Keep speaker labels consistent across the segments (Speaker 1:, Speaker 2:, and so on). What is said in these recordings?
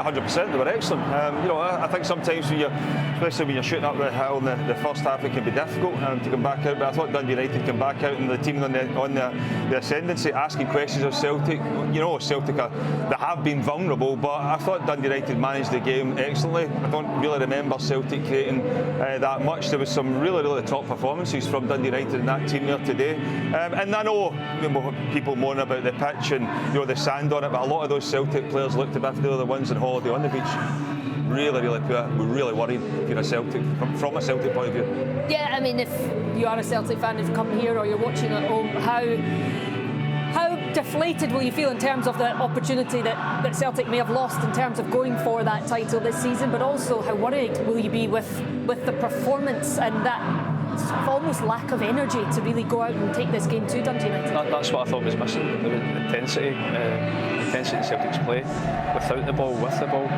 Speaker 1: 100%, they were excellent. I think sometimes especially when you're shooting up the hill in the first half, it can be difficult to come back out. But I thought Dundee United came back out and the team on the ascendancy, asking questions of Celtic. Celtic they have been vulnerable, but I thought Dundee United managed the game excellently. I don't really remember Celtic creating that much. There was some really, really top performances from Dundee United in that team there today. And I know people moan about the pitch and the sand on it, but a lot of those Celtic players looked as if they were the ones on holiday on the beach. Really, really poor. We're really worried if you're a Celtic, from a Celtic point of view.
Speaker 2: Yeah, I mean, if you are a Celtic fan, if you come here or you're watching at home, how deflated will you feel in terms of the opportunity that Celtic may have lost in terms of going for that title this season, but also how worried will you be with the performance and that sort of almost lack of energy to really go out and take this game to Dundee United?
Speaker 3: That's what I thought was missing, the intensity in Celtic's play, without the ball, with the ball.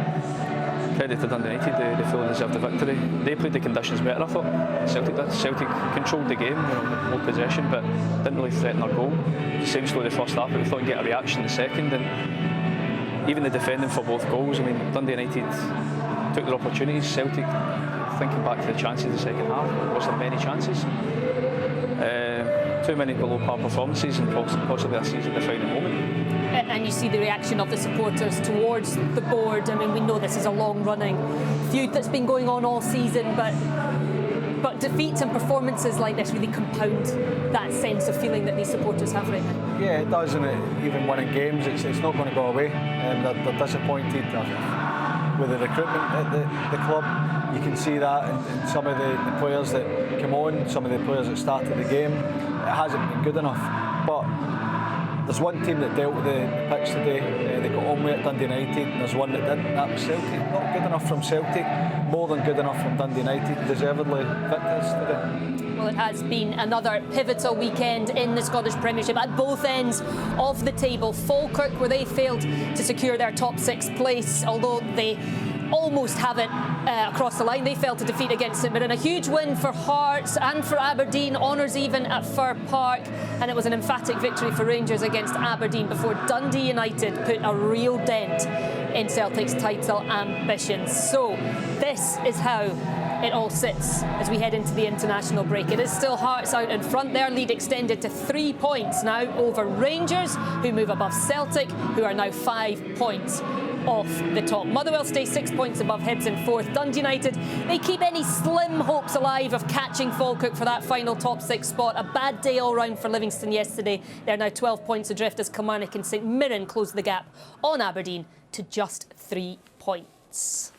Speaker 3: Credit to Dundee United, they fully deserved the victory. They played the conditions better, I thought. Celtic did. Celtic controlled the game, more possession, but didn't really threaten our goal. Same story the first half, but we thought we'd get a reaction in the second, and even the defending for both goals. I mean, Dundee United took their opportunities. Celtic, thinking back to the chances in the second half, was there many chances? Too many below par performances and possibly a season defining moment.
Speaker 2: And you see the reaction of the supporters towards the board. I mean, we know this is a long-running feud that's been going on all season, but defeats and performances like this really compound that sense of feeling that these supporters have right now.
Speaker 4: Yeah, it does, and even winning games, it's not going to go away. They're disappointed with the recruitment at the club. You can see that in some of the players that come on, some of the players that started the game. It hasn't been good enough, but there's one team that dealt with the pitch today. They got on with it, Dundee United, and there's one that didn't. That was Celtic. Not good enough from Celtic, more than good enough from Dundee United. Deservedly victors today.
Speaker 2: Well, it has been another pivotal weekend in the Scottish Premiership at both ends of the table. Falkirk, where they failed to secure their top 6 place, although they almost have it across the line. They fell to defeat against St Mirren. A huge win for Hearts and for Aberdeen, honours even at Fir Park, and it was an emphatic victory for Rangers against Aberdeen before Dundee United put a real dent in Celtic's title ambitions. So this is how it all sits as we head into the international break. It is still Hearts out in front. Their lead extended to 3 points now over Rangers, who move above Celtic, who are now 5 points off the top. Motherwell stay 6 points above Hibs in 4th. Dundee United, they keep any slim hopes alive of catching Falkirk for that final top 6 spot. A bad day all round for Livingston yesterday. They're now 12 points adrift as Kilmarnock and St Mirren close the gap on Aberdeen to just 3 points.